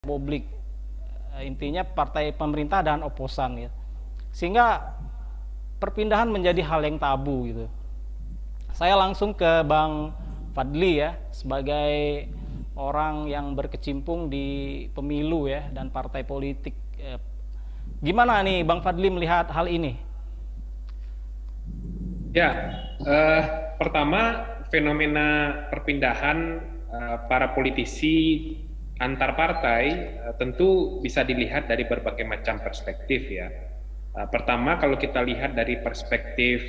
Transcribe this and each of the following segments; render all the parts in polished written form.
publik. Intinya partai pemerintah dan oposan ya. Sehingga perpindahan menjadi hal yang tabu gitu. Saya langsung ke Bang Fadli ya, sebagai orang yang berkecimpung di pemilu ya dan partai politik. Gimana nih Bang Fadli melihat hal ini? Ya, pertama fenomena perpindahan para politisi antar partai tentu bisa dilihat dari berbagai macam perspektif ya. Pertama, kalau kita lihat dari perspektif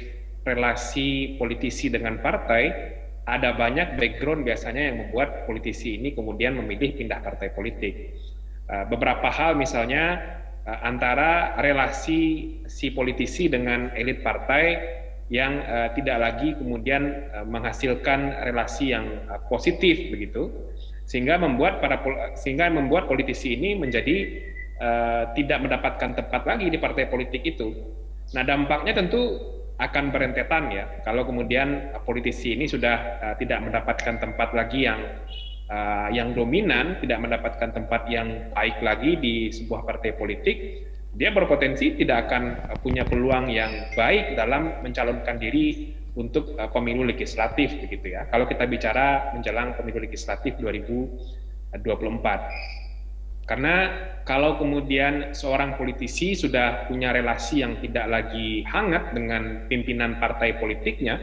relasi politisi dengan partai, ada banyak background biasanya yang membuat politisi ini kemudian memilih pindah partai politik. Beberapa hal misalnya antara relasi si politisi dengan elit partai yang tidak lagi kemudian menghasilkan relasi yang positif begitu, sehingga membuat politisi ini menjadi tidak mendapatkan tempat lagi di partai politik itu. Nah, dampaknya tentu akan berentetan ya, kalau kemudian politisi ini sudah tidak mendapatkan tempat lagi yang dominan, tidak mendapatkan tempat yang baik lagi di sebuah partai politik, dia berpotensi tidak akan punya peluang yang baik dalam mencalonkan diri untuk pemilu legislatif begitu ya. Kalau kita bicara menjelang pemilu legislatif 2024. Karena kalau kemudian seorang politisi sudah punya relasi yang tidak lagi hangat dengan pimpinan partai politiknya,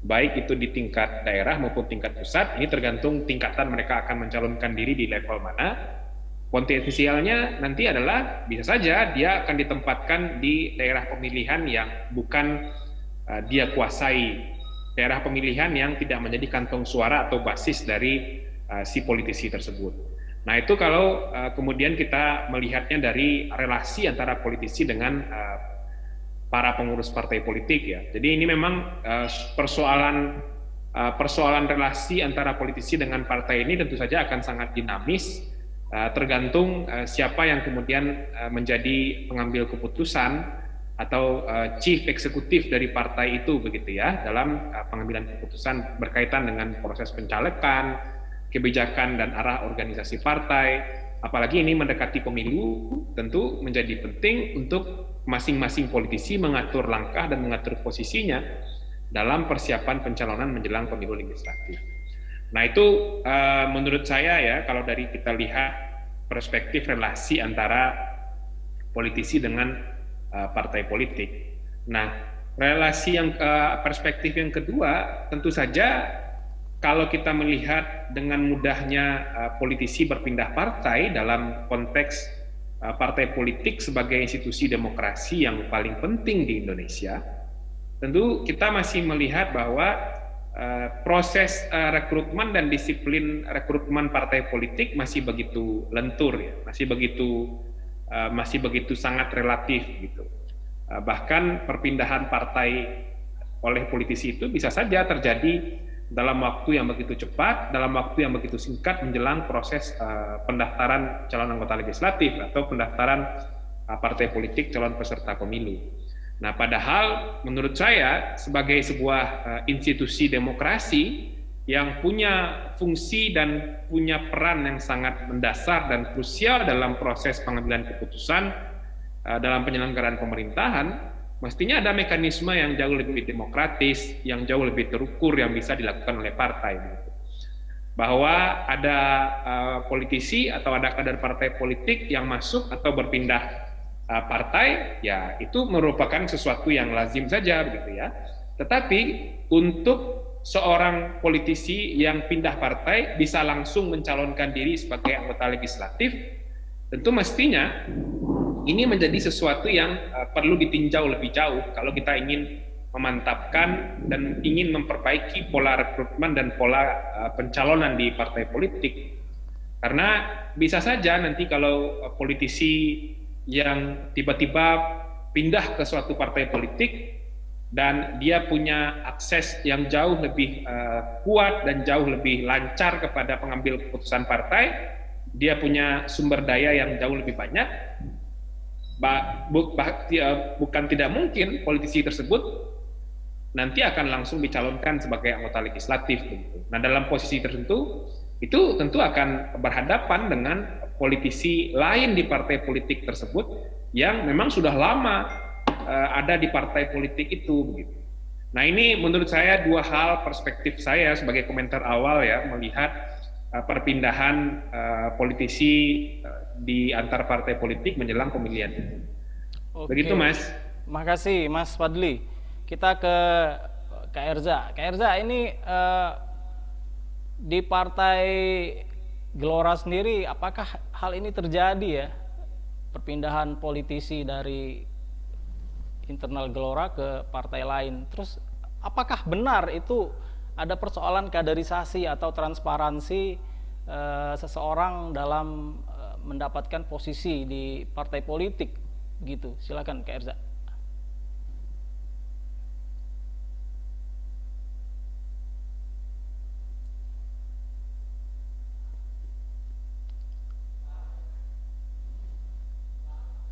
baik itu di tingkat daerah maupun tingkat pusat, ini tergantung tingkatan mereka akan mencalonkan diri di level mana. Potensialnya nanti adalah bisa saja dia akan ditempatkan di daerah pemilihan yang bukan dia kuasai, daerah pemilihan yang tidak menjadi kantong suara atau basis dari si politisi tersebut. Nah, itu kalau kemudian kita melihatnya dari relasi antara politisi dengan para pengurus partai politik ya. Jadi ini memang persoalan relasi antara politisi dengan partai ini tentu saja akan sangat dinamis, tergantung siapa yang kemudian menjadi pengambil keputusan atau chief eksekutif dari partai itu begitu ya, dalam pengambilan keputusan berkaitan dengan proses pencalekan, kebijakan dan arah organisasi partai. Apalagi ini mendekati pemilu, tentu menjadi penting untuk masing-masing politisi mengatur langkah dan mengatur posisinya dalam persiapan pencalonan menjelang pemilu legislatif. Nah, itu menurut saya ya, kalau dari kita lihat perspektif relasi antara politisi dengan partai politik. Nah, relasi yang perspektif yang kedua, tentu saja kalau kita melihat dengan mudahnya politisi berpindah partai dalam konteks partai politik sebagai institusi demokrasi yang paling penting di Indonesia, tentu kita masih melihat bahwa proses rekrutmen dan disiplin rekrutmen partai politik masih begitu lentur ya, masih begitu sangat relatif gitu. Bahkan perpindahan partai oleh politisi itu bisa saja terjadi dalam waktu yang begitu cepat, dalam waktu yang begitu singkat menjelang proses pendaftaran calon anggota legislatif atau pendaftaran partai politik calon peserta pemilu. Nah, padahal menurut saya sebagai sebuah institusi demokrasi yang punya fungsi dan punya peran yang sangat mendasar dan krusial dalam proses pengambilan keputusan dalam penyelenggaraan pemerintahan, mestinya ada mekanisme yang jauh lebih demokratis, yang jauh lebih terukur yang bisa dilakukan oleh partai. Bahwa ada politisi atau ada kader partai politik yang masuk atau berpindah partai, ya itu merupakan sesuatu yang lazim saja begitu ya. Tetapi untuk seorang politisi yang pindah partai bisa langsung mencalonkan diri sebagai anggota legislatif, tentu mestinya ini menjadi sesuatu yang perlu ditinjau lebih jauh kalau kita ingin memantapkan dan ingin memperbaiki pola rekrutmen dan pola pencalonan di partai politik. Karena bisa saja nanti kalau politisi yang tiba-tiba pindah ke suatu partai politik dan dia punya akses yang jauh lebih kuat dan jauh lebih lancar kepada pengambil keputusan partai, dia punya sumber daya yang jauh lebih banyak, bukan tidak mungkin politisi tersebut nanti akan langsung dicalonkan sebagai anggota legislatif. Nah, dalam posisi tertentu itu tentu akan berhadapan dengan politisi lain di partai politik tersebut yang memang sudah lama ada di partai politik itu begitu. Nah, ini menurut saya dua hal perspektif saya sebagai komentar awal ya melihat perpindahan politisi di antar partai politik menjelang pemilihan. Oke. Begitu, Mas. Makasih Mas Fadli. Kita ke Kak Erza. Kak Erza, ini di Partai Gelora sendiri, apakah hal ini terjadi ya? Perpindahan politisi dari internal Gelora ke partai lain. Terus apakah benar itu ada persoalan kaderisasi atau transparansi seseorang dalam mendapatkan posisi di partai politik gitu? Silakan Kak Erza.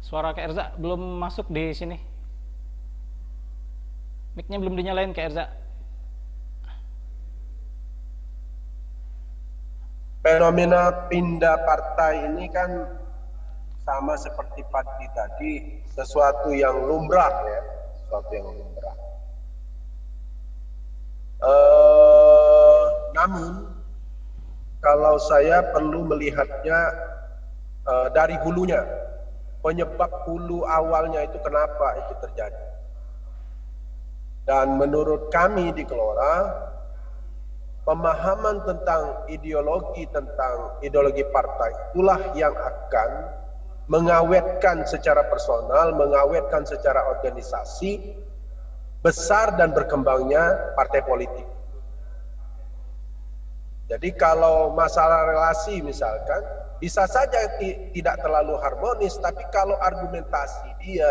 Suara Kak Erza belum masuk di sini. Mic-nya belum dinyalain Kak Erza. Fenomena pindah partai ini kan sama seperti Fadli tadi, sesuatu yang lumrah ya, sesuatu yang lumrah. Namun kalau saya perlu melihatnya dari hulunya, penyebab hulu awalnya itu kenapa itu terjadi. Dan menurut kami di Gelora, pemahaman tentang ideologi partai itulah yang akan mengawetkan secara personal, mengawetkan secara organisasi besar dan berkembangnya partai politik. Jadi kalau masalah relasi misalkan bisa saja tidak terlalu harmonis, tapi kalau argumentasi dia,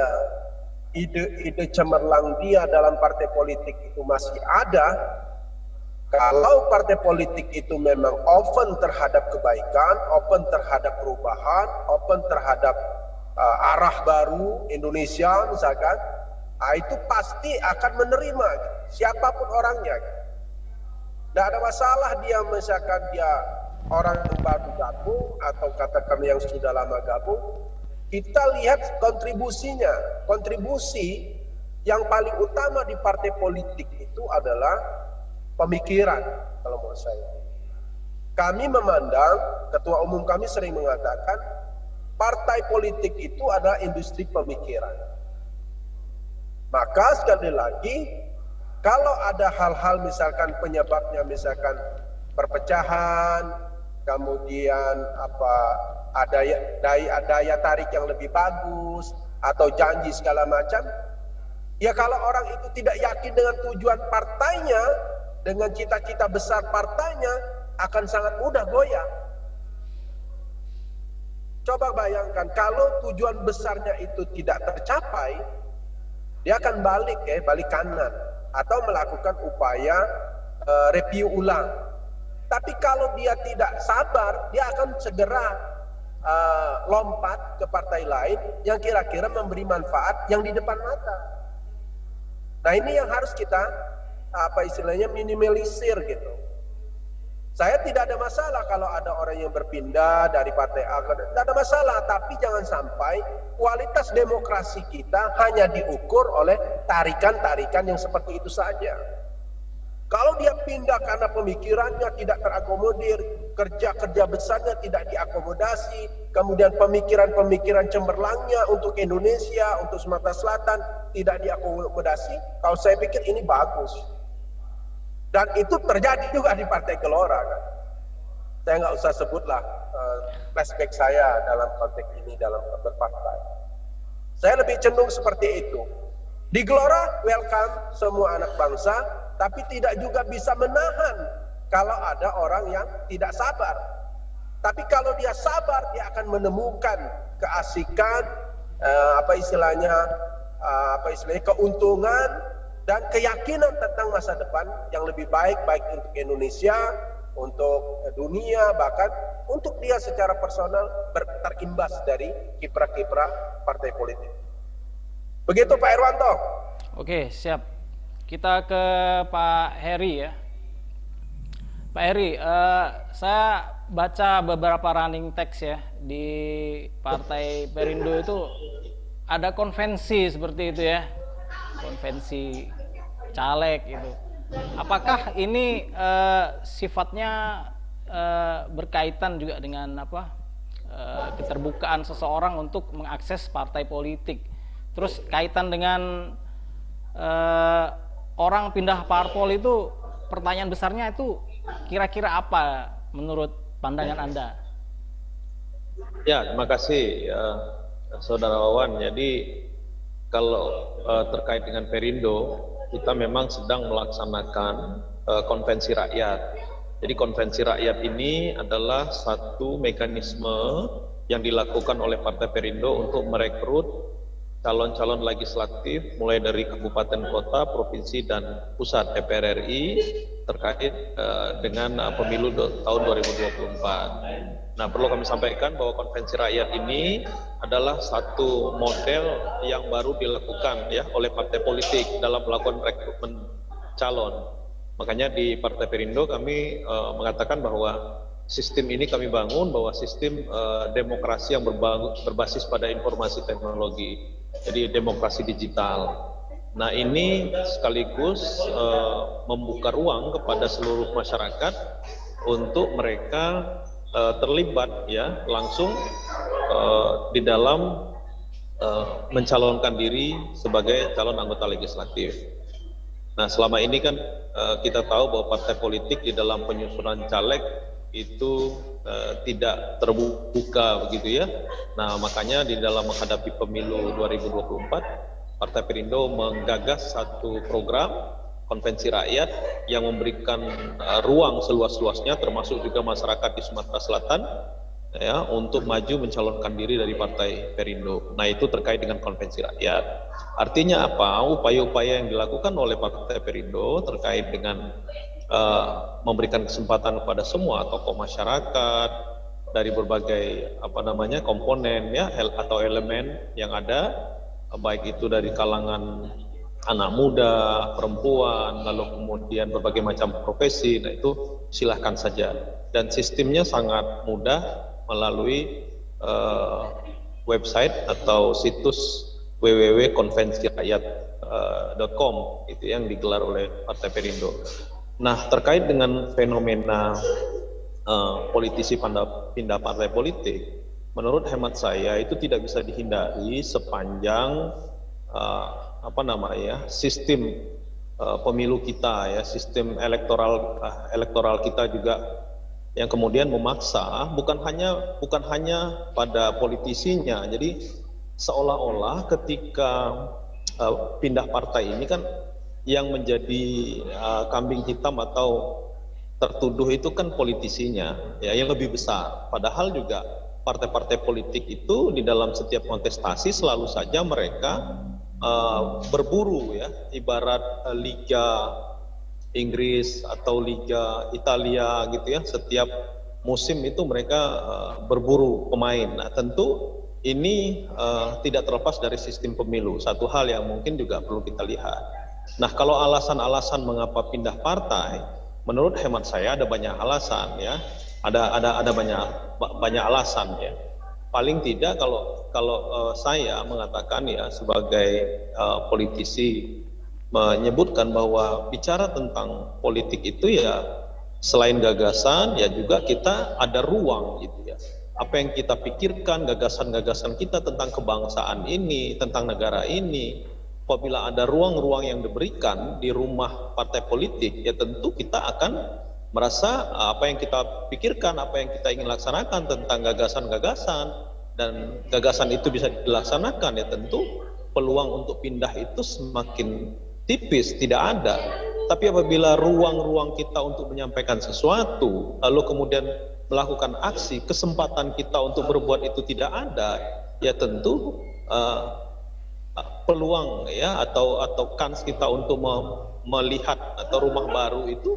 ide-ide cemerlang dia dalam partai politik itu masih ada, kalau partai politik itu memang open terhadap kebaikan, open terhadap perubahan, open terhadap arah baru Indonesia misalkan, itu pasti akan menerima siapapun orangnya. Tidak ada masalah dia misalkan dia orang yang baru gabung atau katakan yang sudah lama gabung. Kita lihat kontribusinya. Kontribusi yang paling utama di partai politik itu adalah pemikiran, kalau menurut saya. Kami memandang, ketua umum kami sering mengatakan, partai politik itu adalah industri pemikiran. Maka sekali lagi, kalau ada hal-hal misalkan penyebabnya misalkan perpecahan, kemudian ada daya tarik yang lebih bagus atau janji segala macam, ya kalau orang itu tidak yakin dengan tujuan partainya, dengan cita-cita besar partainya, akan sangat mudah goyah. Coba bayangkan kalau tujuan besarnya itu tidak tercapai, dia akan balik kanan atau melakukan upaya review ulang. Tapi kalau dia tidak sabar, dia akan segera lompat ke partai lain yang kira-kira memberi manfaat yang di depan mata. Nah, ini yang harus kita minimalisir gitu. Saya tidak ada masalah kalau ada orang yang berpindah dari partai A, tidak ada masalah, tapi jangan sampai kualitas demokrasi kita hanya diukur oleh tarikan-tarikan yang seperti itu saja. Kalau dia pindah karena pemikirannya tidak terakomodir, kerja-kerja besarnya tidak diakomodasi, kemudian pemikiran-pemikiran cemerlangnya untuk Indonesia, untuk Sumatera Selatan tidak diakomodasi, kalau saya pikir ini bagus. Dan itu terjadi juga di Partai Gelora kan. Saya nggak usah sebutlah flashback saya dalam konteks ini dalam berpartai. Saya lebih cenderung seperti itu. Di Gelora welcome semua anak bangsa, tapi tidak juga bisa menahan kalau ada orang yang tidak sabar. Tapi kalau dia sabar, dia akan menemukan keasikan, keuntungan dan keyakinan tentang masa depan yang lebih baik, baik untuk Indonesia, untuk dunia, bahkan untuk dia secara personal terimbas dari kiprah-kiprah partai politik. Begitu Pak Irwanto. Oke, siap. Kita ke Pak Heri ya. Pak Heri, saya baca beberapa running text ya di Partai Perindo itu ada konvensi seperti itu ya, konvensi caleg itu. Apakah ini sifatnya berkaitan juga dengan keterbukaan seseorang untuk mengakses partai politik? Terus kaitan dengan orang pindah parpol itu, pertanyaan besarnya itu kira-kira apa menurut pandangan Anda? Ya, terima kasih Saudara Wawan. Jadi kalau terkait dengan Perindo, kita memang sedang melaksanakan konvensi rakyat. Jadi konvensi rakyat ini adalah satu mekanisme yang dilakukan oleh Partai Perindo untuk merekrut calon-calon legislatif mulai dari kabupaten kota, provinsi, dan pusat DPR RI terkait dengan pemilu tahun 2024. Nah, perlu kami sampaikan bahwa konvensi rakyat ini adalah satu model yang baru dilakukan ya oleh partai politik dalam melakukan rekrutmen calon. Makanya di Partai Perindo kami mengatakan bahwa sistem ini kami bangun bahwa sistem demokrasi yang berbasis pada informasi teknologi. Jadi demokrasi digital. Nah, ini sekaligus membuka ruang kepada seluruh masyarakat untuk mereka terlibat ya langsung di dalam mencalonkan diri sebagai calon anggota legislatif. Nah, selama ini kan kita tahu bahwa partai politik di dalam penyusunan caleg itu tidak terbuka begitu ya. Nah, makanya di dalam menghadapi pemilu 2024, Partai Perindo menggagas satu program konvensi rakyat yang memberikan ruang seluas-luasnya, termasuk juga masyarakat di Sumatera Selatan ya, untuk maju mencalonkan diri dari Partai Perindo. Nah, itu terkait dengan konvensi rakyat. Artinya apa? Upaya-upaya yang dilakukan oleh Partai Perindo terkait dengan memberikan kesempatan kepada semua tokoh masyarakat dari berbagai komponen ya atau elemen yang ada, baik itu dari kalangan anak muda, perempuan, lalu kemudian berbagai macam profesi. Nah, itu silahkan saja, dan sistemnya sangat mudah melalui website atau situs www.konvensirakyat.com itu yang digelar oleh Partai Perindo. Nah, terkait dengan fenomena politisi pindah partai politik, menurut hemat saya itu tidak bisa dihindari sepanjang sistem pemilu kita ya, sistem elektoral kita juga yang kemudian memaksa bukan hanya pada politisinya. Jadi seolah-olah ketika pindah partai ini kan yang menjadi kambing hitam atau tertuduh itu kan politisinya ya, yang lebih besar. Padahal juga partai-partai politik itu di dalam setiap kontestasi selalu saja mereka berburu ya, ibarat Liga Inggris atau Liga Italia gitu ya, setiap musim itu mereka berburu pemain. Nah, tentu ini tidak terlepas dari sistem pemilu, satu hal yang mungkin juga perlu kita lihat. Nah, kalau alasan-alasan mengapa pindah partai, menurut hemat saya ada banyak alasan ya, ada banyak alasan ya. Paling tidak kalau saya mengatakan ya sebagai politisi menyebutkan bahwa bicara tentang politik itu ya selain gagasan ya juga kita ada ruang gitu ya. Apa yang kita pikirkan, gagasan-gagasan kita tentang kebangsaan ini, tentang negara ini, apabila ada ruang-ruang yang diberikan di rumah partai politik, ya tentu kita akan merasa apa yang kita pikirkan, apa yang kita ingin laksanakan tentang gagasan-gagasan, dan gagasan itu bisa dilaksanakan, ya tentu peluang untuk pindah itu semakin tipis, tidak ada. Tapi apabila ruang-ruang kita untuk menyampaikan sesuatu, lalu kemudian melakukan aksi, kesempatan kita untuk berbuat itu tidak ada, ya tentu peluang ya atau kans kita untuk melihat atau rumah baru itu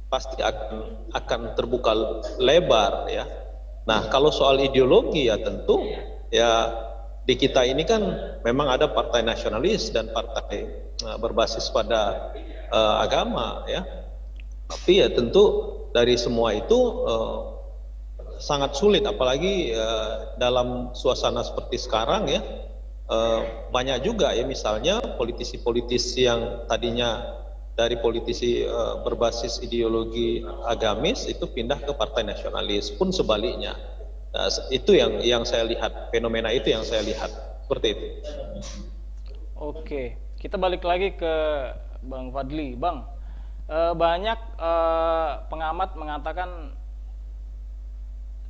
pasti akan terbuka lebar ya. Nah, kalau soal ideologi ya tentu ya di kita ini kan memang ada partai nasionalis dan partai berbasis pada agama ya. Tapi ya tentu dari semua itu sangat sulit, apalagi dalam suasana seperti sekarang ya, banyak juga ya misalnya politisi-politisi yang tadinya dari politisi berbasis ideologi agamis itu pindah ke partai nasionalis, pun sebaliknya. Nah, itu yang saya lihat, fenomena itu yang saya lihat seperti itu. Oke, kita balik lagi ke Bang Fadli. Bang, banyak pengamat mengatakan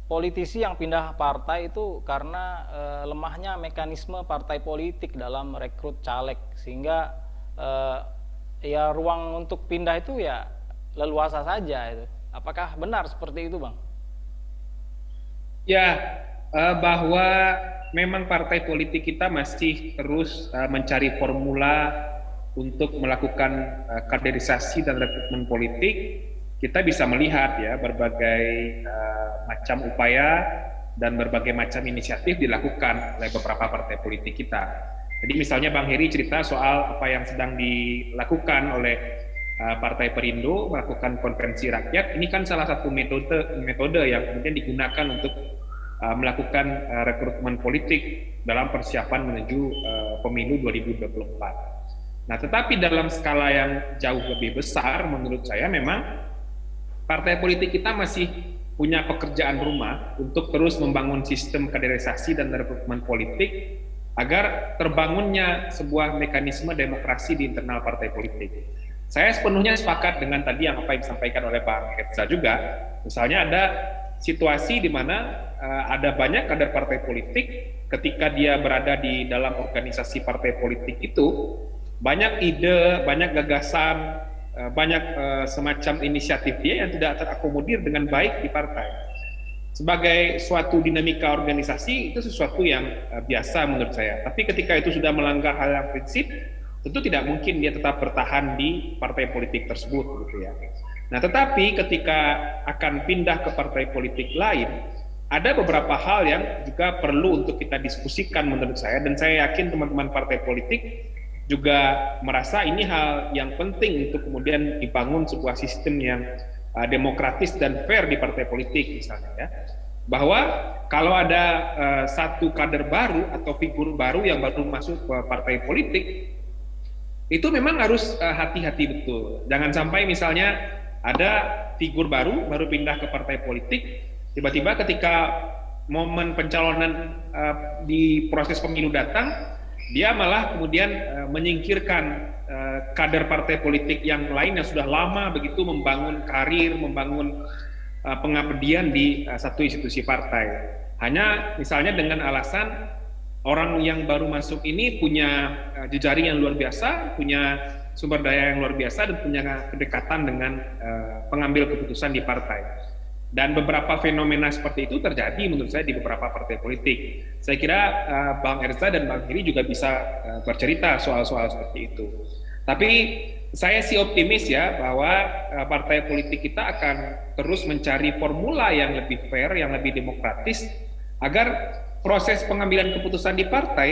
politisi yang pindah partai itu karena lemahnya mekanisme partai politik dalam merekrut caleg, sehingga ya ruang untuk pindah itu ya leluasa saja itu. Apakah benar seperti itu, Bang? Ya, bahwa memang partai politik kita masih terus mencari formula untuk melakukan kaderisasi dan rekrutmen politik. Kita bisa melihat ya berbagai macam upaya dan berbagai macam inisiatif dilakukan oleh beberapa partai politik kita. Jadi misalnya Bang Heri cerita soal apa yang sedang dilakukan oleh Partai Perindo melakukan konferensi rakyat. Ini kan salah satu metode yang kemudian digunakan untuk melakukan rekrutmen politik dalam persiapan menuju pemilu 2024. Nah, tetapi dalam skala yang jauh lebih besar menurut saya memang partai politik kita masih punya pekerjaan rumah untuk terus membangun sistem kaderisasi dan rekrutmen politik agar terbangunnya sebuah mekanisme demokrasi di internal partai politik. Saya sepenuhnya sepakat dengan tadi yang apa yang disampaikan oleh Bang Herza juga. Misalnya ada situasi di mana ada banyak kader partai politik ketika dia berada di dalam organisasi partai politik itu banyak ide, banyak gagasan, banyak semacam inisiatif dia yang tidak terakomodir dengan baik di partai. Sebagai suatu dinamika organisasi itu sesuatu yang biasa menurut saya. Tapi ketika itu sudah melanggar hal yang prinsip, tentu tidak mungkin dia tetap bertahan di partai politik tersebut, gitu ya. Nah, tetapi ketika akan pindah ke partai politik lain, ada beberapa hal yang juga perlu untuk kita diskusikan menurut saya, dan saya yakin teman-teman partai politik juga merasa ini hal yang penting untuk kemudian dibangun sebuah sistem yang demokratis dan fair di partai politik misalnya ya. Bahwa kalau ada satu kader baru atau figur baru yang baru masuk ke partai politik, itu memang harus hati-hati betul. Jangan sampai misalnya ada figur baru pindah ke partai politik, tiba-tiba ketika momen pencalonan di proses pemilu datang, dia malah kemudian menyingkirkan kader partai politik yang lain yang sudah lama begitu membangun karir, membangun pengabdian di satu institusi partai. Hanya misalnya dengan alasan orang yang baru masuk ini punya jejaring yang luar biasa, punya sumber daya yang luar biasa, dan punya kedekatan dengan pengambil keputusan di partai. Dan beberapa fenomena seperti itu terjadi menurut saya di beberapa partai politik. Saya kira Bang Erza dan Bang Heri juga bisa bercerita soal-soal seperti itu. Tapi saya sih optimis ya bahwa partai politik kita akan terus mencari formula yang lebih fair, yang lebih demokratis, agar proses pengambilan keputusan di partai,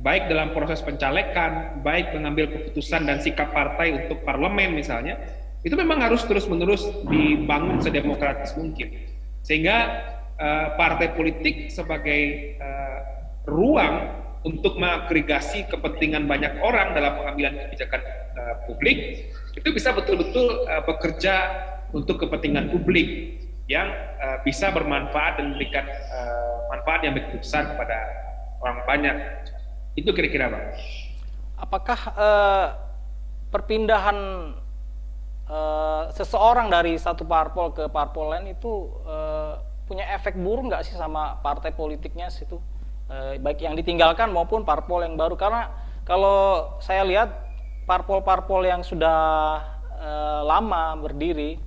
baik dalam proses pencalekan, baik mengambil keputusan dan sikap partai untuk parlemen misalnya, itu memang harus terus-menerus dibangun sedemokratis mungkin. Sehingga partai politik sebagai ruang untuk mengagregasi kepentingan banyak orang dalam pengambilan kebijakan publik, itu bisa betul-betul bekerja untuk kepentingan publik yang bisa bermanfaat dan memberikan manfaat yang begitu besar kepada orang banyak. Itu kira-kira, Bang. Apakah perpindahan seseorang dari satu parpol ke parpol lain itu punya efek buruk nggak sih sama partai politiknya situ, baik yang ditinggalkan maupun parpol yang baru? Karena kalau saya lihat parpol-parpol yang sudah lama berdiri,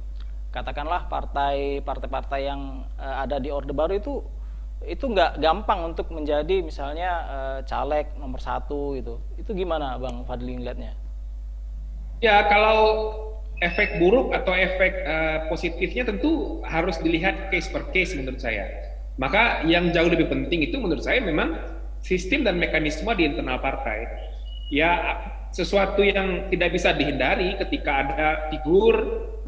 katakanlah partai-partai yang ada di Orde Baru itu nggak gampang untuk menjadi misalnya caleg nomor 1 gitu. Itu gimana Bang Fadli ngeliatnya? Ya, kalau efek buruk atau efek positifnya tentu harus dilihat case per case menurut saya. Maka yang jauh lebih penting itu menurut saya memang sistem dan mekanisme di internal partai. Ya, sesuatu yang tidak bisa dihindari ketika ada figur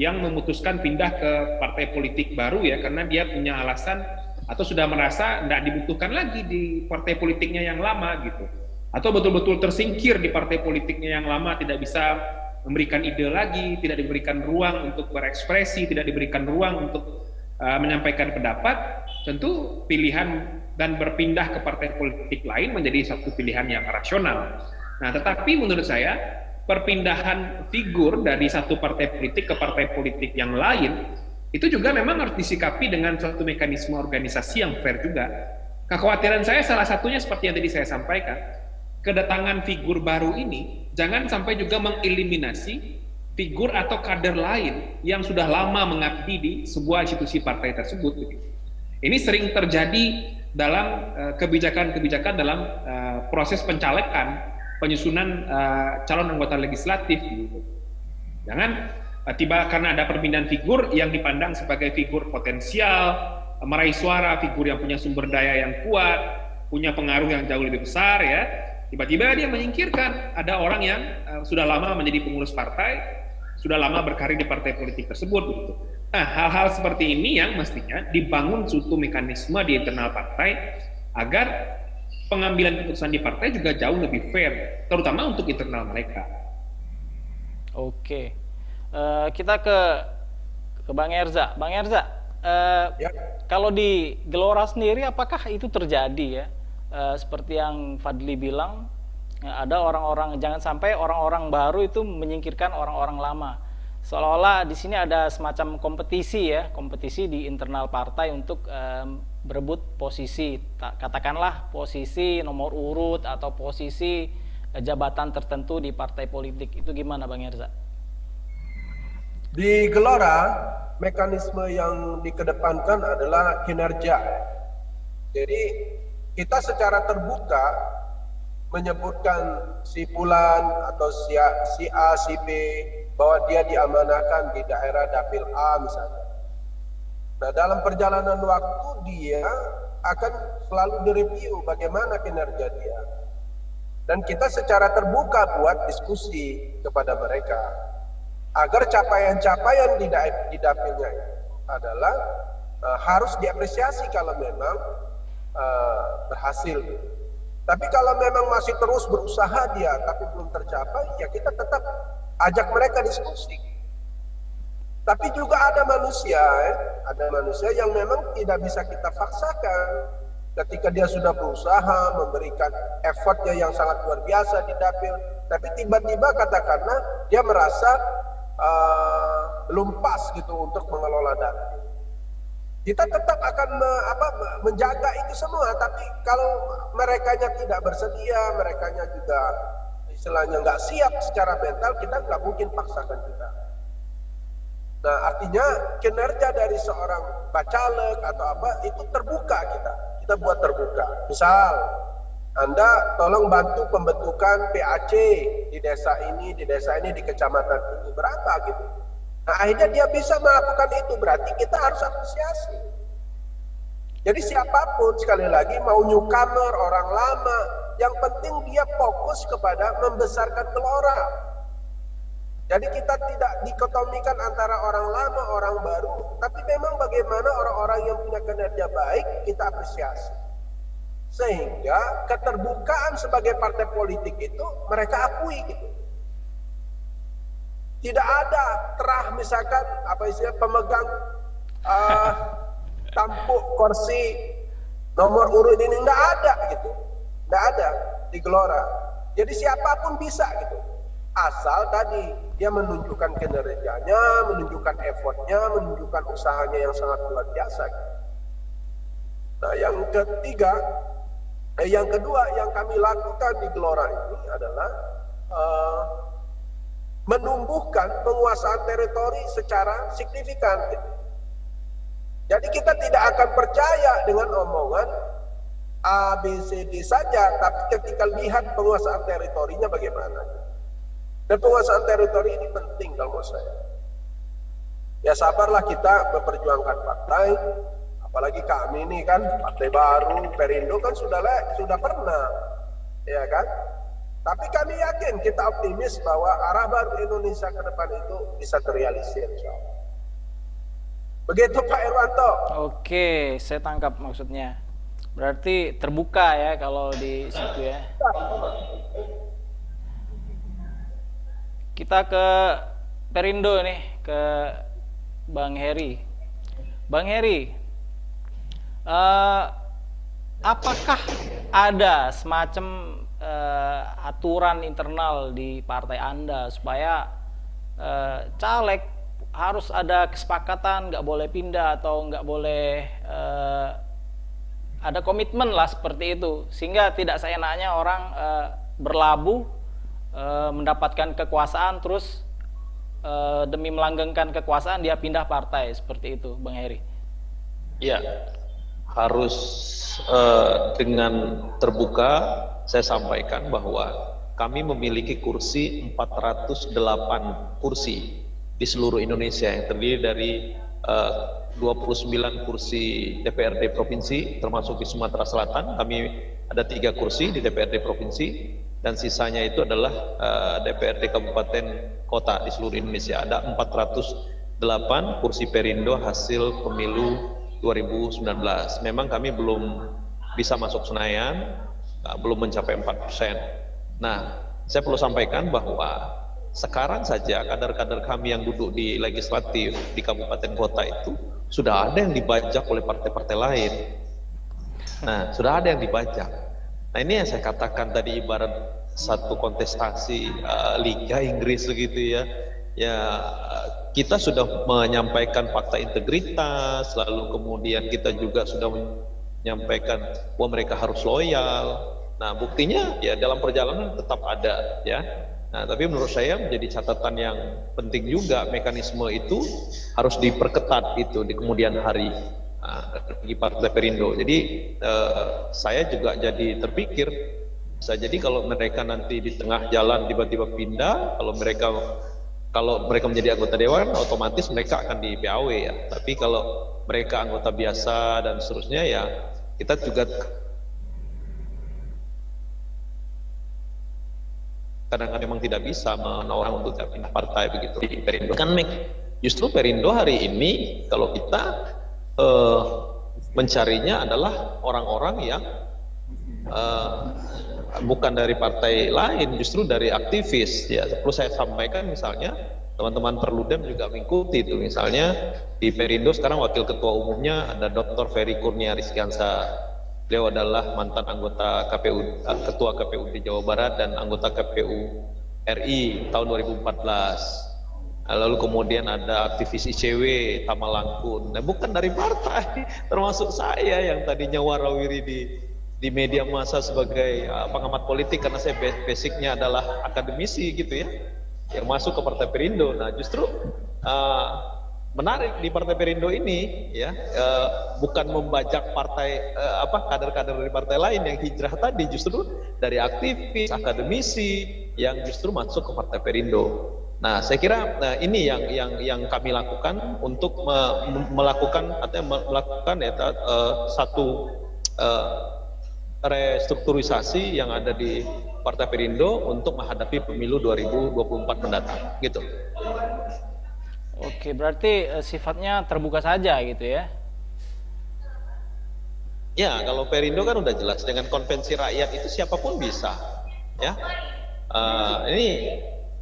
yang memutuskan pindah ke partai politik baru ya, karena dia punya alasan atau sudah merasa tidak dibutuhkan lagi di partai politiknya yang lama gitu, atau betul-betul tersingkir di partai politiknya yang lama, tidak bisa memberikan ide lagi, tidak diberikan ruang untuk berekspresi, tidak diberikan ruang untuk menyampaikan pendapat. Tentu pilihan dan berpindah ke partai politik lain menjadi satu pilihan yang rasional. Nah, tetapi menurut saya perpindahan figur dari satu partai politik ke partai politik yang lain itu juga memang harus disikapi dengan suatu mekanisme organisasi yang fair juga. Kekhawatiran saya salah satunya seperti yang tadi saya sampaikan, kedatangan figur baru ini jangan sampai juga mengeliminasi figur atau kader lain yang sudah lama mengabdi di sebuah institusi partai tersebut. Ini sering terjadi dalam kebijakan-kebijakan dalam proses pencalekan, penyusunan calon anggota legislatif gitu. Jangan tiba karena ada perpindahan figur yang dipandang sebagai figur potensial, meraih suara, figur yang punya sumber daya yang kuat, punya pengaruh yang jauh lebih besar ya, tiba-tiba dia menyingkirkan ada orang yang sudah lama menjadi pengurus partai, sudah lama berkarir di partai politik tersebut gitu. Nah, hal-hal seperti ini yang mestinya dibangun suatu mekanisme di internal partai agar pengambilan keputusan di partai juga jauh lebih fair, terutama untuk internal mereka. Oke, kita ke Bang Erza. Bang Erza, Ya. kalau di Gelora sendiri apakah itu terjadi ya? Seperti yang Fadli bilang, ada orang-orang, jangan sampai orang-orang baru itu menyingkirkan orang-orang lama. Seolah-olah di sini ada semacam kompetisi ya, kompetisi di internal partai untuk berebut posisi, katakanlah posisi nomor urut atau posisi jabatan tertentu di partai politik. Itu gimana Bang Erza? Di Gelora, mekanisme yang dikedepankan adalah kinerja. Jadi kita secara terbuka menyebutkan si Fulan atau si A, si B bahwa dia diamanahkan di daerah dapil A misalnya. Nah, dalam perjalanan waktu dia akan selalu direview bagaimana kinerja dia. Dan kita secara terbuka buat diskusi kepada mereka agar capaian-capaian di dapilnya adalah harus diapresiasi kalau memang berhasil. Tapi kalau memang masih terus berusaha dia tapi belum tercapai, ya kita tetap ajak mereka diskusi. Tapi juga ada manusia yang memang tidak bisa kita paksakan. Ketika dia sudah berusaha memberikan effortnya yang sangat luar biasa di dapil, tapi tiba-tiba katakanlah dia merasa belum pas gitu untuk mengelola dapil. Kita tetap akan menjaga itu semua, tapi kalau merekanya tidak bersedia, merekanya juga istilahnya nggak siap secara mental, kita nggak mungkin paksakan juga. Nah, artinya kinerja dari seorang bacalek atau apa itu terbuka, kita buat terbuka. Misal Anda tolong bantu pembentukan PAC di desa ini, di kecamatan ini, berapa gitu. Nah, akhirnya dia bisa melakukan itu, berarti kita harus apresiasi. Jadi siapapun, sekali lagi, mau newcomer, orang lama, yang penting dia fokus kepada membesarkan Gelora. Jadi kita tidak dikotomikan antara orang lama, orang baru, tapi memang bagaimana orang-orang yang punya kinerja baik kita apresiasi. Sehingga keterbukaan sebagai partai politik itu mereka akui gitu. Tidak ada terah misalkan pemegang tampuk kursi nomor urut ini, enggak ada gitu. Enggak ada di Gelora. Jadi siapapun bisa gitu. Asal tadi dia menunjukkan kinerjanya, menunjukkan effortnya, menunjukkan usahanya yang sangat luar biasa gitu. Nah, yang kedua yang kami lakukan di Gelora ini adalah menumbuhkan penguasaan teritori secara signifikan. Jadi kita tidak akan percaya dengan omongan A, B, C, D saja, tapi ketika lihat penguasaan teritorinya bagaimana. Dan penguasaan teritori ini penting kalau menurut saya. Ya sabarlah kita memperjuangkan partai, apalagi kami ini kan partai baru, Perindo kan sudah pernah, ya kan? Tapi kami yakin, kita optimis bahwa arah baru Indonesia ke depan itu bisa terrealisir, insyaallah. Begitu Pak Irwanto. Oke, saya tangkap maksudnya. Berarti terbuka ya kalau di situ ya. Kita ke Perindo nih, ke Bang Heri. Bang Heri, apakah ada semacam aturan internal di partai Anda supaya caleg harus ada kesepakatan, nggak boleh pindah atau nggak boleh ada komitmen lah seperti itu, sehingga tidak seenaknya orang berlabuh mendapatkan kekuasaan terus demi melanggengkan kekuasaan dia pindah partai seperti itu, Bang Heri? Ya, harus dengan terbuka saya sampaikan bahwa kami memiliki kursi 408 kursi di seluruh Indonesia yang terdiri dari 29 kursi DPRD provinsi termasuk di Sumatera Selatan. Kami ada 3 kursi di DPRD provinsi dan sisanya itu adalah DPRD kabupaten kota di seluruh Indonesia. Ada 408 kursi Perindo hasil pemilu 2019. Memang kami belum bisa masuk Senayan, belum mencapai 4%. Nah, saya perlu sampaikan bahwa sekarang saja kader-kader kami yang duduk di legislatif di kabupaten kota itu sudah ada yang dibajak oleh partai-partai lain. Nah, sudah ada yang dibajak. Nah, ini yang saya katakan tadi ibarat satu kontestasi Liga Inggris begitu ya. Ya, kita sudah menyampaikan fakta integritas, lalu kemudian kita juga sudah menyampaikan bahwa mereka harus loyal. Nah, buktinya ya dalam perjalanan tetap ada ya. Nah, tapi menurut saya menjadi catatan yang penting juga mekanisme itu harus diperketat itu di kemudian hari bagi Partai Perindo. Jadi saya juga jadi terpikir bisa jadi kalau mereka nanti di tengah jalan tiba-tiba pindah, kalau mereka menjadi anggota dewan otomatis mereka akan di PAW ya. Tapi kalau mereka anggota biasa dan seterusnya ya kita juga kadang-kadang memang tidak bisa menawarkan untuk pindah partai begitu di Perindo. Kan justru Perindo hari ini kalau kita mencarinya adalah orang-orang yang bukan dari partai lain, justru dari aktivis ya. Perlu saya sampaikan misalnya teman-teman Perludem juga mengikuti itu. Misalnya di Perindo sekarang wakil ketua umumnya ada Dr. Ferry Kurnia Rizkiansa. Beliau adalah mantan anggota KPU, ketua KPU di Jawa Barat dan anggota KPU RI tahun 2014. Lalu kemudian ada aktivis ICW Tamalangkun. Nah, bukan dari partai, termasuk saya yang tadinya warawiri di media massa sebagai pengamat politik karena saya basicnya adalah akademisi gitu ya, yang masuk ke Partai Perindo. Nah, justru menarik di Partai Perindo ini ya, bukan membajak partai kader-kader dari partai lain yang hijrah tadi, justru dari aktivis, akademisi yang justru masuk ke Partai Perindo. Nah, saya kira ini yang kami lakukan untuk melakukan satu restrukturisasi yang ada di Partai Perindo untuk menghadapi pemilu 2024 mendatang gitu. Oke, berarti sifatnya terbuka saja gitu ya? Ya, kalau Perindo kan udah jelas dengan konvensi rakyat itu siapapun bisa, ya. Ini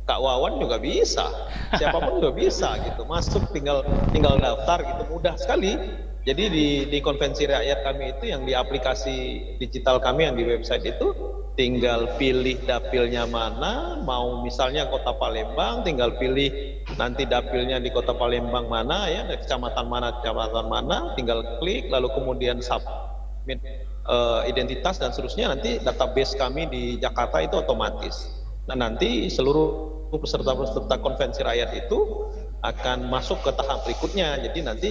Kak Wawan juga bisa, siapapun juga bisa gitu, masuk tinggal daftar gitu, mudah sekali. Jadi di konvensi rakyat kami itu yang di aplikasi digital kami yang di website itu tinggal pilih dapilnya mana, mau misalnya Kota Palembang, tinggal pilih nanti dapilnya di Kota Palembang mana ya, kecamatan mana, tinggal klik lalu kemudian submit identitas dan seterusnya, nanti database kami di Jakarta itu otomatis. Nah, nanti seluruh peserta konvensi rakyat itu akan masuk ke tahap berikutnya. Jadi nanti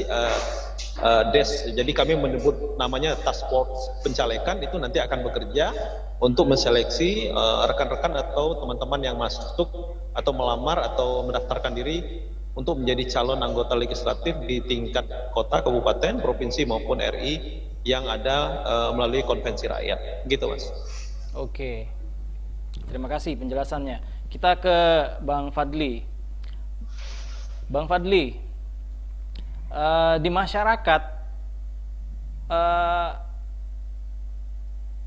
jadi kami menyebut namanya task force pencalekan itu nanti akan bekerja untuk menseleksi rekan-rekan atau teman-teman yang masuk atau melamar atau mendaftarkan diri untuk menjadi calon anggota legislatif di tingkat kota, kabupaten, provinsi maupun RI yang ada melalui konvensi rakyat. Gitu, Mas. Oke. Terima kasih penjelasannya. Kita ke Bang Fadli. Bang Fadli, di masyarakat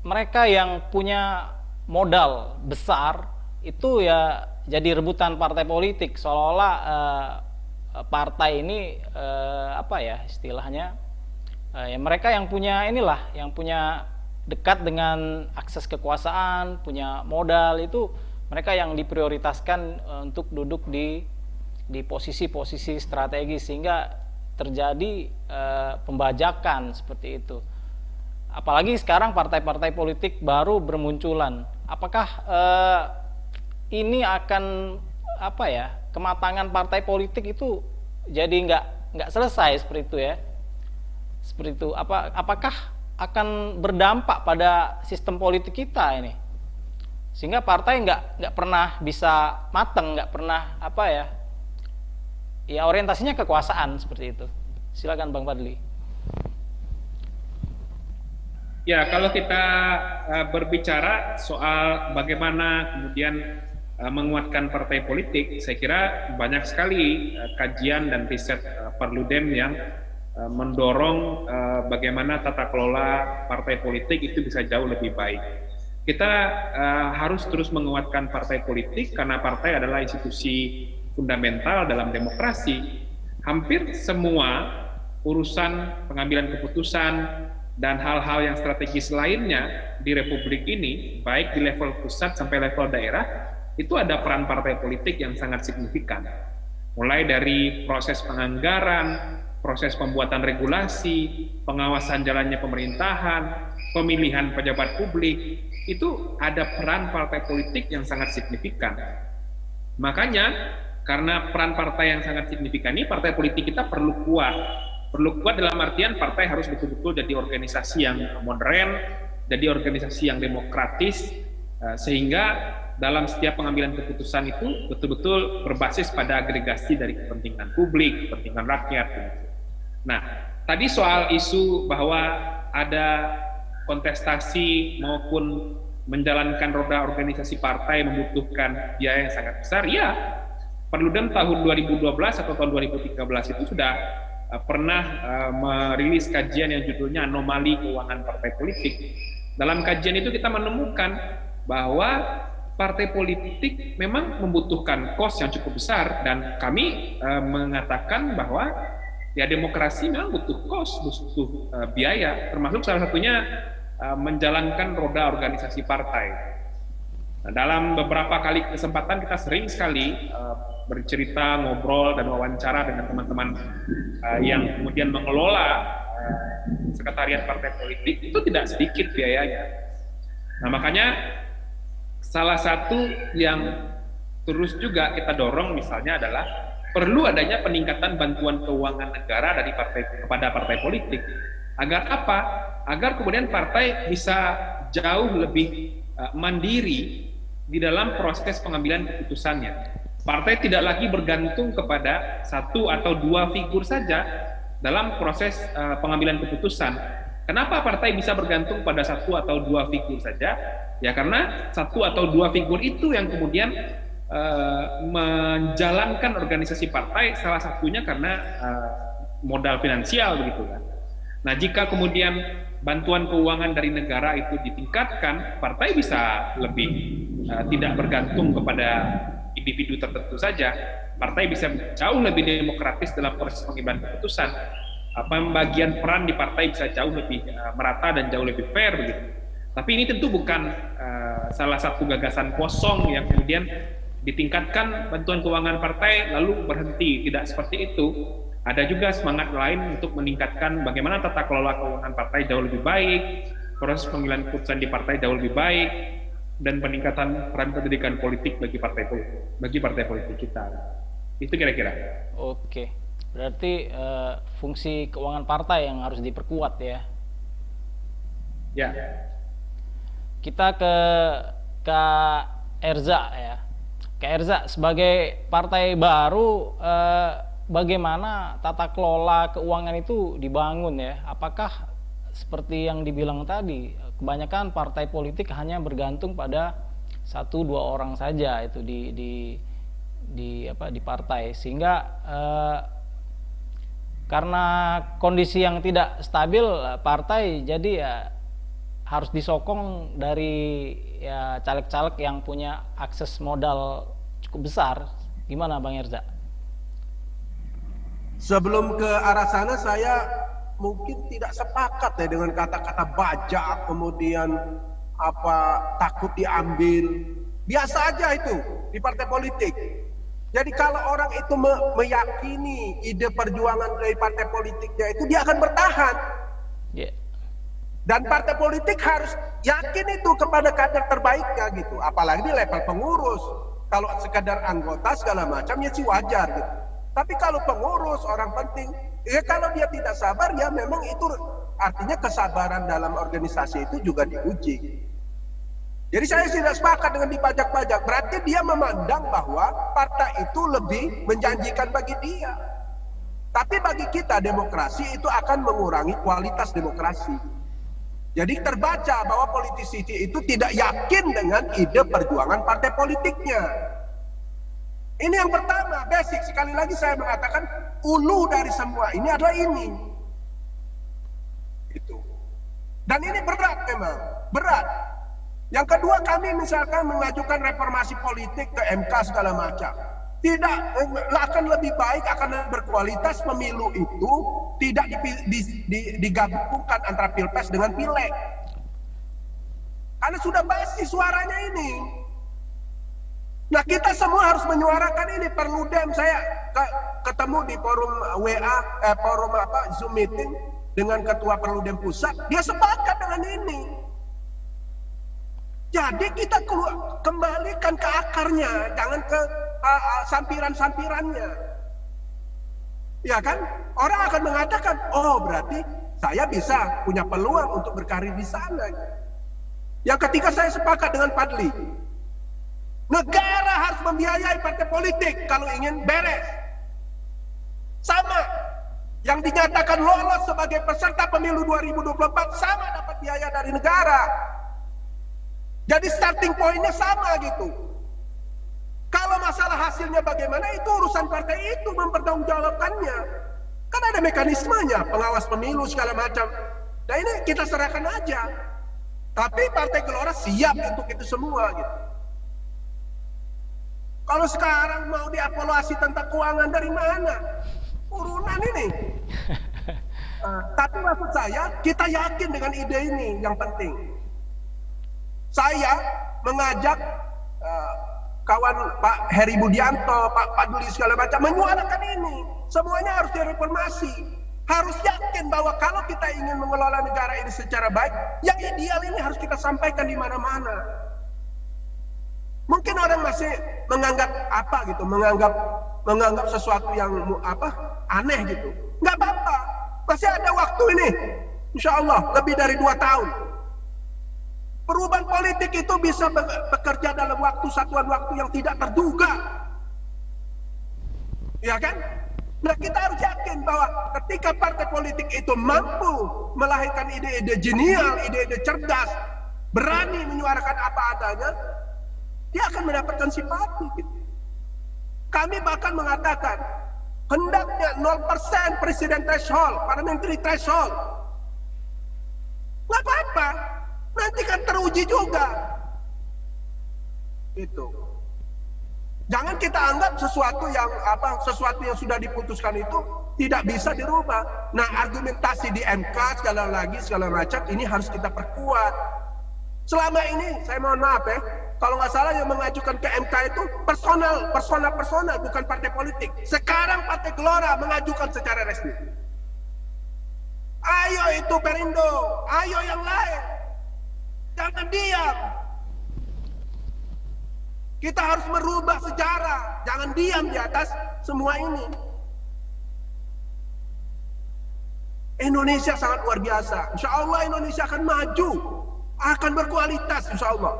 mereka yang punya modal besar itu ya jadi rebutan partai politik, seolah-olah partai ini apa ya istilahnya, ya mereka yang punya inilah, yang punya dekat dengan akses kekuasaan, punya modal, itu mereka yang diprioritaskan untuk duduk di posisi-posisi strategis, sehingga terjadi pembajakan seperti itu. Apalagi sekarang partai-partai politik baru bermunculan. Apakah ini akan apa ya, kematangan partai politik itu jadi nggak selesai seperti itu ya? Seperti itu. Apakah akan berdampak pada sistem politik kita ini, sehingga partai nggak pernah bisa matang, nggak pernah apa ya, ya orientasinya kekuasaan seperti itu. Silakan Bang Fadli. Ya, kalau kita berbicara soal bagaimana kemudian menguatkan partai politik, saya kira banyak sekali kajian dan riset Perludem yang mendorong bagaimana tata kelola partai politik itu bisa jauh lebih baik. Kita harus terus menguatkan partai politik karena partai adalah institusi fundamental dalam demokrasi. Hampir semua urusan pengambilan keputusan dan hal-hal yang strategis lainnya di Republik ini, baik di level pusat sampai level daerah, itu ada peran partai politik yang sangat signifikan. Mulai dari proses penganggaran, proses pembuatan regulasi, pengawasan jalannya pemerintahan, pemilihan pejabat publik, itu ada peran partai politik yang sangat signifikan. Makanya, karena peran partai yang sangat signifikan ini, partai politik kita perlu kuat. Perlu kuat dalam artian partai harus betul-betul jadi organisasi yang modern, jadi organisasi yang demokratis, sehingga dalam setiap pengambilan keputusan itu betul-betul berbasis pada agregasi dari kepentingan publik, kepentingan rakyat. Nah, tadi soal isu bahwa ada kontestasi maupun menjalankan roda organisasi partai membutuhkan biaya yang sangat besar, ya Perludem tahun 2012 atau tahun 2013 itu sudah pernah merilis kajian yang judulnya Anomali Keuangan Partai Politik. Dalam kajian itu kita menemukan bahwa partai politik memang membutuhkan kos yang cukup besar, dan kami mengatakan bahwa ya demokrasi memang butuh kos, butuh biaya, termasuk salah satunya menjalankan roda organisasi partai. Nah, dalam beberapa kali kesempatan kita sering sekali bercerita, ngobrol, dan wawancara dengan teman-teman yang kemudian mengelola sekretariat partai politik, itu tidak sedikit biayanya. Nah, makanya salah satu yang terus juga kita dorong misalnya adalah perlu adanya peningkatan bantuan keuangan negara dari partai kepada partai politik. Agar apa? Agar kemudian partai bisa jauh lebih mandiri di dalam proses pengambilan keputusannya. Partai tidak lagi bergantung kepada satu atau dua figur saja dalam proses pengambilan keputusan. Kenapa partai bisa bergantung pada satu atau dua figur saja? Ya karena satu atau dua figur itu yang kemudian menjalankan organisasi partai, salah satunya karena modal finansial begitu kan. Nah, jika kemudian bantuan keuangan dari negara itu ditingkatkan, partai bisa lebih tidak bergantung kepada individu tertentu saja. Partai bisa jauh lebih demokratis dalam proses pengambilan keputusan. Pembagian peran di partai bisa jauh lebih merata dan jauh lebih fair begitu. Tapi ini tentu bukan salah satu gagasan kosong yang kemudian ditingkatkan bantuan keuangan partai lalu berhenti. Tidak seperti itu. Ada juga semangat lain untuk meningkatkan bagaimana tata kelola keuangan partai jauh lebih baik, proses pengambilan keputusan di partai jauh lebih baik, dan peningkatan peran pendidikan politik bagi partai politik kita. Itu kira-kira. Oke, berarti fungsi keuangan partai yang harus diperkuat ya. Ya. Kita ke Kak Erza ya. Kak Erza, sebagai partai baru, bagaimana tata kelola keuangan itu dibangun ya? Apakah seperti yang dibilang tadi, kebanyakan partai politik hanya bergantung pada 1-2 orang saja itu di partai, sehingga karena kondisi yang tidak stabil partai, jadi ya harus disokong dari ya caleg-caleg yang punya akses modal cukup besar. Gimana Bang Erza? Sebelum ke arah sana, saya mungkin tidak sepakat ya dengan kata-kata bajak, kemudian takut diambil. Biasa aja itu di partai politik. Jadi kalau orang itu meyakini ide perjuangan dari partai politiknya itu, dia akan bertahan. Yeah. Dan partai politik harus yakin itu kepada kader terbaiknya gitu. Apalagi di level pengurus. Kalau sekadar anggota segala macam ya sih wajar gitu. Tapi kalau pengurus, orang penting, ya kalau dia tidak sabar, ya memang itu artinya kesabaran dalam organisasi itu juga diuji. Jadi saya tidak sepakat dengan dipajak-pajak. Berarti dia memandang bahwa partai itu lebih menjanjikan bagi dia. Tapi bagi kita demokrasi itu akan mengurangi kualitas demokrasi. Jadi terbaca bahwa politisi itu tidak yakin dengan ide perjuangan partai politiknya. Ini yang pertama, basic. Sekali lagi saya mengatakan, ulu dari semua ini adalah ini. Itu. Dan ini berat memang, berat. Yang kedua, kami misalkan mengajukan reformasi politik ke MK segala macam. Tidak akan lebih baik, akan berkualitas pemilu itu tidak digabungkan antara pilpres dengan pileg. Karena sudah basi suaranya ini. Nah, kita semua harus menyuarakan ini. Perludem, saya ketemu di forum forum Zoom meeting dengan ketua Perludem pusat, dia sepakat dengan ini. Jadi kita kembalikan ke akarnya, jangan ke sampiran-sampirannya. Ya kan? Orang akan mengatakan, oh berarti saya bisa punya peluang untuk berkarir di sana. Yang ketiga, saya sepakat dengan Fadli. Negara harus membiayai partai politik kalau ingin beres. Sama. Yang dinyatakan lolos sebagai peserta pemilu 2024 sama dapat biaya dari negara. Jadi starting pointnya sama gitu. Kalau masalah hasilnya bagaimana, itu urusan partai itu mempertanggungjawabkannya. Kan ada mekanismenya, pengawas pemilu segala macam. Nah ini kita serahkan aja. Tapi Partai Gelora siap untuk itu semua gitu. Kalau sekarang mau dievaluasi tentang keuangan dari mana? Urunan ini. Tapi maksud saya, kita yakin dengan ide ini yang penting. Saya mengajak kawan Pak Heri Budianto, Pak Paduli segala macam menyuarakan ini. Semuanya harus direformasi. Harus yakin bahwa kalau kita ingin mengelola negara ini secara baik, yang ideal ini harus kita sampaikan di mana-mana. Mungkin orang masih menganggap menganggap sesuatu yang aneh gitu. Nggak apa-apa. Masih ada waktu ini. Insya Allah lebih dari 2 tahun. Perubahan politik itu bisa bekerja dalam satuan waktu yang tidak terduga. Ya kan? Nah, kita harus yakin bahwa ketika partai politik itu mampu melahirkan ide-ide jenial, ide-ide cerdas, berani menyuarakan apa adanya, dia akan mendapatkan simpati. Gitu. Kami bahkan mengatakan, hendaknya 0% presiden threshold, parliamentary threshold. Nggak apa-apa. Nanti kan teruji juga. Itu. Jangan kita anggap sesuatu yang sudah diputuskan itu tidak bisa dirubah. Nah, argumentasi di MK segala macam ini harus kita perkuat. Selama ini, saya mohon maaf ya, kalau nggak salah yang mengajukan ke MK itu personal, bukan partai politik. Sekarang Partai Gelora mengajukan secara resmi. Ayo itu Perindo, ayo yang lain. Jangan diam. Kita harus merubah sejarah. Jangan diam di atas semua ini. Indonesia sangat luar biasa. Insya Allah Indonesia akan maju. Akan berkualitas insya Allah.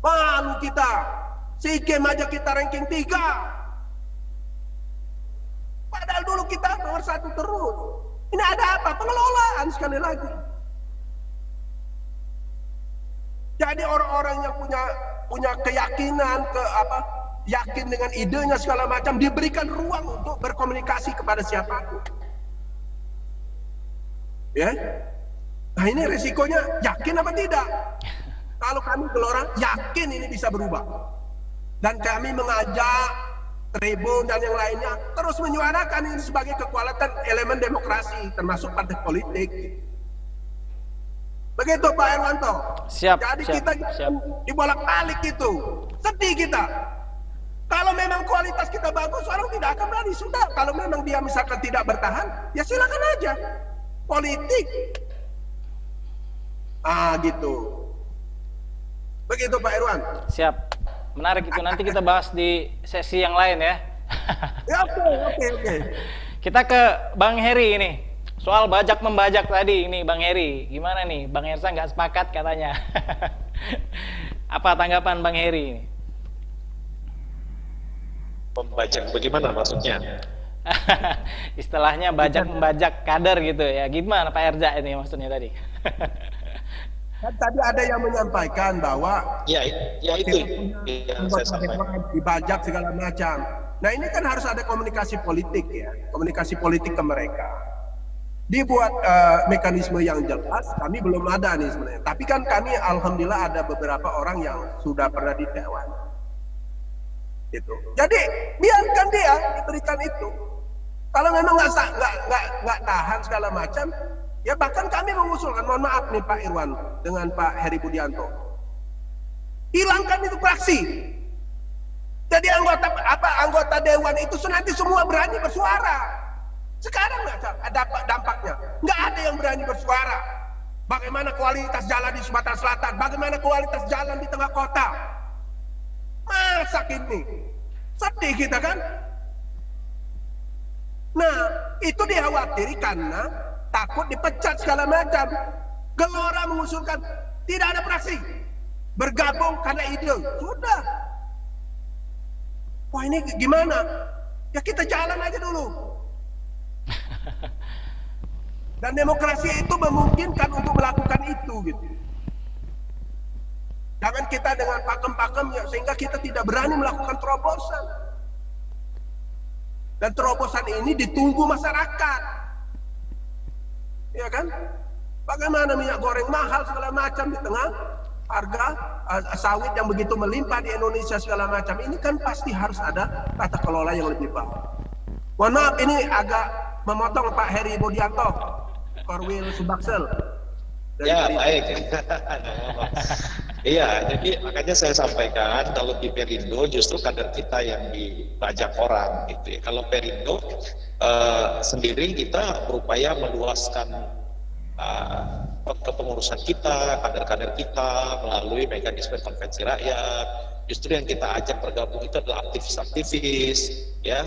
Malu kita. SEA Games aja kita ranking 3. Padahal dulu kita nomor 1 terus. Ini ada apa? Pengelolaan sekali lagi. Jadi orang-orang yang punya keyakinan, yakin dengan idenya segala macam, diberikan ruang untuk berkomunikasi kepada siapapun. Ya, nah ini risikonya yakin apa tidak? Kalau kami Gelora yakin ini bisa berubah, dan kami mengajak Tribun dan yang lainnya terus menyuarakan ini sebagai kekuatan elemen demokrasi, termasuk partai politik. Begitu Pak Herwanto. Siap. Jadi siap, kita siap. dibolak-balik itu, sedih kita. Kalau memang kualitas kita bagus, orang tidak akan berani. Sudah, kalau memang dia misalkan tidak bertahan, ya silakan aja. Politik. Gitu. Begitu Pak Irwan. Siap. Menarik itu, nanti kita bahas di sesi yang lain ya. Ya, oke. Kita ke Bang Heri ini. Soal bajak membajak tadi ini Bang Heri. Gimana nih? Bang Ersa nggak sepakat katanya. Apa tanggapan Bang Heri ini? Membajak bagaimana maksudnya? Istilahnya bajak membajak kader gitu ya. Gimana Pak Erza ini maksudnya tadi? Kan tadi ada yang menyampaikan bahwa Ya itu yang saya sampaikan. dibajak segala macam. Nah ini kan harus ada komunikasi politik ya, komunikasi politik ke mereka. Dibuat mekanisme yang jelas. Kami belum ada nih sebenarnya. Tapi kan kami alhamdulillah ada beberapa orang yang sudah pernah di Dewan. Gitu. Jadi biarkan dia diberikan itu. Kalau memang nggak tahan segala macam, ya bahkan kami mengusulkan, mohon maaf nih Pak Irwan dengan Pak Heri Budianto, hilangkan itu fraksi. Jadi anggota Dewan itu nanti semua berani bersuara. Sekarang nggak ada dampaknya, nggak ada yang berani bersuara. Bagaimana kualitas jalan di Sumatera Selatan, bagaimana kualitas jalan di tengah kota. Masa ini sedih kita kan? Nah itu dikhawatiri karena takut dipecat segala macam. Gelora mengusulkan tidak ada fraksi, bergabung karena ide. Sudah. Wah ini gimana? Ya kita jalan aja dulu. Dan demokrasi itu memungkinkan untuk melakukan itu gitu. Jangan kita dengan pakem-pakem ya, sehingga kita tidak berani melakukan terobosan. Dan terobosan ini ditunggu masyarakat. Ya kan? Bagaimana minyak goreng mahal segala macam di tengah harga sawit yang begitu melimpah di Indonesia segala macam. Ini kan pasti harus ada tata kelola yang lebih baik. Mohon maaf ini agak memotong Pak Heri Budianto, Korwil Subaksel. Ya baik. Iya, jadi makanya saya sampaikan kalau di Perindo justru kader kita yang dibajak orang gitu ya. Kalau Perindo sendiri kita berupaya meluaskan kepengurusan kita, kader-kader kita melalui mekanisme konvensi rakyat. Justru yang kita ajak bergabung itu adalah aktivis-aktivis ya,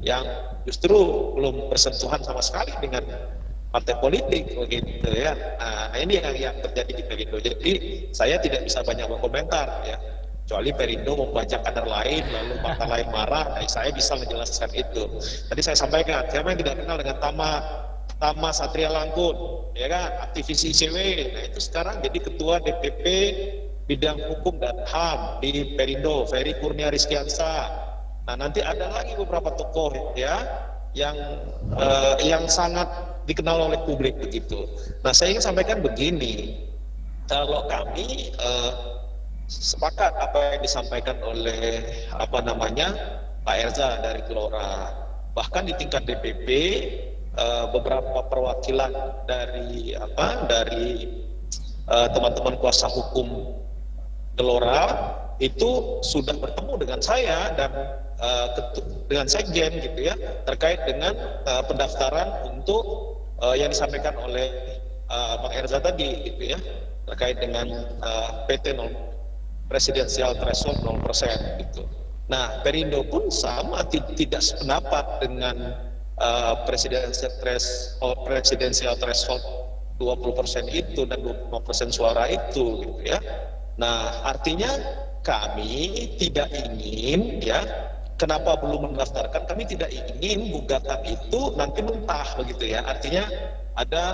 yang justru belum bersentuhan sama sekali dengan partai politik begitu ya. Nah ini yang terjadi di Perindo. Jadi saya tidak bisa banyak berkomentar ya. Kecuali Perindo membajak kader lain lalu partai lain marah, nah, saya bisa menjelaskan itu. Tadi saya sampaikan, siapa yang tidak kenal dengan Tama Satria Langkun, ya kan, aktivis ICW. Nah itu sekarang jadi ketua DPP bidang hukum dan HAM di Perindo, Ferry Kurnia Rizkiansa. Nah nanti ada lagi beberapa tokoh ya yang sangat dikenal oleh publik begitu. Nah saya ingin sampaikan begini, kalau kami sepakat apa yang disampaikan oleh Pak Erza dari Gelora, bahkan di tingkat DPP beberapa perwakilan dari teman-teman kuasa hukum Gelora itu sudah bertemu dengan saya dan dengan sekjen gitu ya, terkait dengan pendaftaran untuk yang disampaikan oleh Bang Erza tadi gitu ya, terkait dengan PT presidensial threshold 0% gitu. Nah Perindo pun sama, tidak sependapat dengan presidensial threshold 20% itu dan 25% suara itu gitu ya. Nah artinya kami tidak ingin ya kenapa belum mendaftarkan? Kami tidak ingin gugatan itu nanti mentah begitu ya. Artinya ada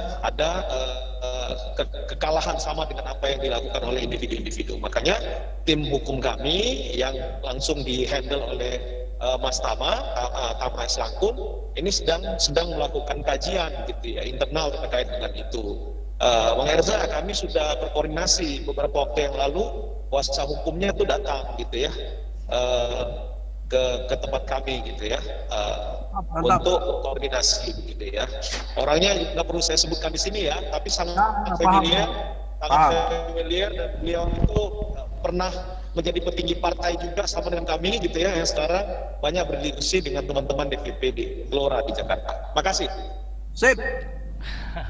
kekalahan sama dengan apa yang dilakukan oleh individu-individu. Makanya tim hukum kami yang langsung dihandle oleh Mas Tama S. Langkun ini sedang melakukan kajian gitu ya internal terkait dengan itu. Bang Erza, kami sudah berkoordinasi beberapa waktu yang lalu, kuasa hukumnya itu datang gitu ya ke tempat kami gitu ya untuk koordinasi gitu ya. Orangnya nggak perlu saya sebutkan di sini ya, tapi sangat familiar dan beliau itu pernah menjadi petinggi partai juga sama dengan kami gitu ya, yang sekarang banyak berdiskusi dengan teman-teman DPP di Gelora di Jakarta. Makasih. Sip.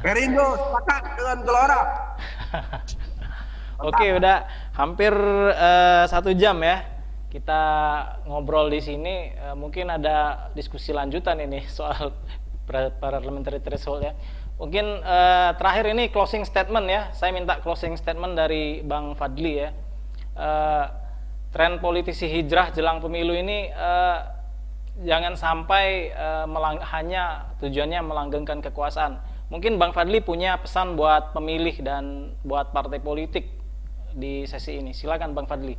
Perindo sepakat dengan Gelora. Oke, udah hampir 1 jam ya kita ngobrol di sini. Mungkin ada diskusi lanjutan ini soal parliamentary threshold ya. Mungkin terakhir ini closing statement ya. Saya minta closing statement dari Bang Fadli ya. Tren politisi hijrah jelang pemilu ini jangan sampai hanya tujuannya melanggengkan kekuasaan. Mungkin Bang Fadli punya pesan buat pemilih dan buat partai politik di sesi ini. Silakan Bang Fadli.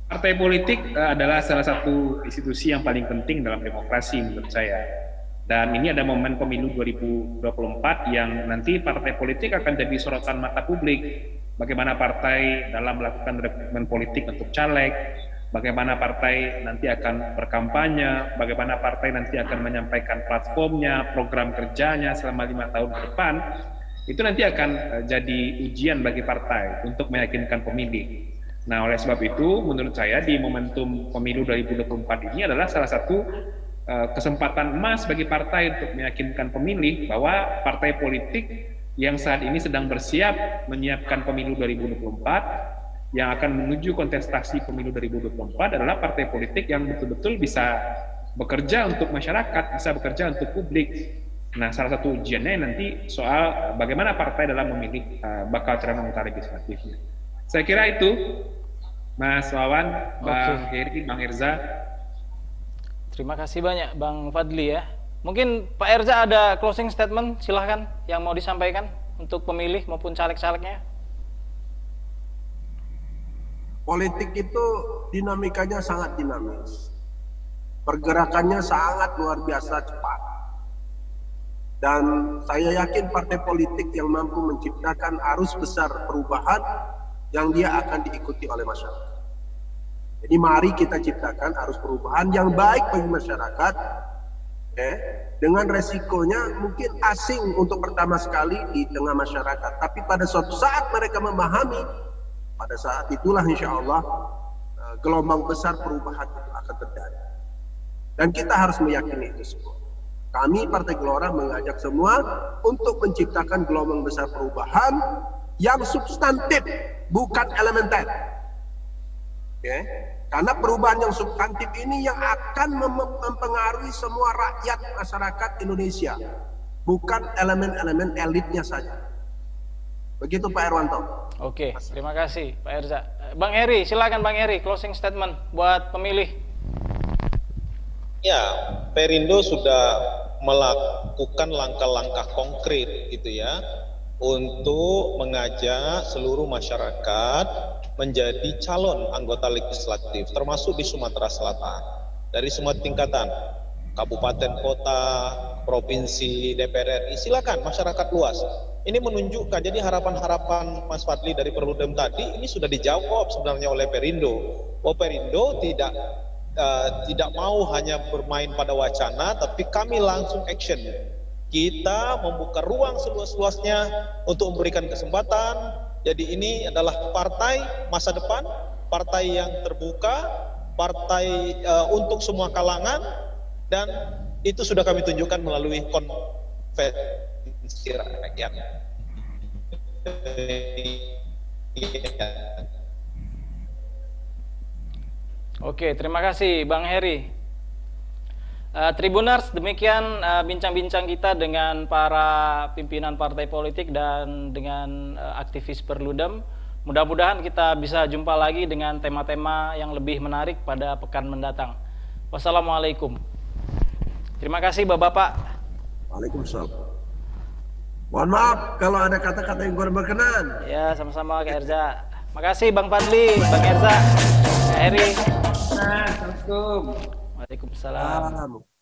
Partai politik adalah salah satu institusi yang paling penting dalam demokrasi menurut saya. Dan ini ada momen pemilu 2024 yang nanti partai politik akan jadi sorotan mata publik. Bagaimana partai dalam melakukan rekrutmen politik untuk caleg, bagaimana partai nanti akan berkampanye, bagaimana partai nanti akan menyampaikan platformnya, program kerjanya selama 5 tahun ke depan, itu nanti akan jadi ujian bagi partai untuk meyakinkan pemilih. Nah, oleh sebab itu, menurut saya di momentum pemilu 2024 ini adalah salah satu kesempatan emas bagi partai untuk meyakinkan pemilih bahwa partai politik yang saat ini sedang bersiap menyiapkan pemilu 2024 yang akan menuju kontestasi pemilu 2024 adalah partai politik yang betul-betul bisa bekerja untuk masyarakat, bisa bekerja untuk publik. Nah, salah satu ujiannya nanti soal bagaimana partai dalam memilih bakal calon anggota legislatifnya. Saya kira itu, Mas Wawan, Bang Heri, Bang Erza. Terima kasih banyak Bang Fadli ya. Mungkin Pak Erza ada closing statement, silahkan yang mau disampaikan untuk pemilih maupun caleg-calegnya. Politik itu dinamikanya sangat dinamis. Pergerakannya sangat luar biasa cepat. Dan saya yakin partai politik yang mampu menciptakan arus besar perubahan yang dia akan diikuti oleh masyarakat. Jadi mari kita ciptakan arus perubahan yang baik bagi masyarakat, dengan resikonya mungkin asing untuk pertama sekali di tengah masyarakat. Tapi pada suatu saat mereka memahami, pada saat itulah insya Allah gelombang besar perubahan itu akan terjadi. Dan kita harus meyakini itu semua. Kami Partai Gelora mengajak semua untuk menciptakan gelombang besar perubahan yang substantif, bukan elementer. Karena perubahan yang substantif ini yang akan mempengaruhi semua rakyat masyarakat Indonesia, bukan elemen-elemen elitnya saja. Begitu Pak Erwanto. Oke, terima kasih Pak Erza. Bang Heri, silakan Bang Heri, closing statement buat pemilih. Ya, Perindo sudah melakukan langkah-langkah konkret gitu ya untuk mengajak seluruh masyarakat menjadi calon anggota legislatif, termasuk di Sumatera Selatan, dari semua tingkatan, kabupaten, kota, provinsi, DPR RI, silakan masyarakat luas. Ini menunjukkan, jadi harapan-harapan Mas Fadli dari Perludem tadi, ini sudah dijawab sebenarnya oleh Perindo. Bahwa Perindo tidak mau hanya bermain pada wacana, tapi kami langsung action. Kita membuka ruang seluas-luasnya untuk memberikan kesempatan. Jadi ini adalah partai masa depan, partai yang terbuka, partai untuk semua kalangan, dan itu sudah kami tunjukkan melalui konferensi rakyat. Oke, terima kasih Bang Heri. Tribuners, demikian bincang-bincang kita dengan para pimpinan partai politik dan dengan aktivis Perludem. Mudah-mudahan kita bisa jumpa lagi dengan tema-tema yang lebih menarik pada pekan mendatang. Wassalamualaikum. Terima kasih Bapak-Bapak. Waalaikumsalam. Mohon maaf kalau ada kata-kata yang kurang berkenan. Ya, sama-sama Kak Erza. Makasih Bang Fadli, Bang Erza, Kak Eri. Assalamualaikum. Waalaikumsalam. Salam.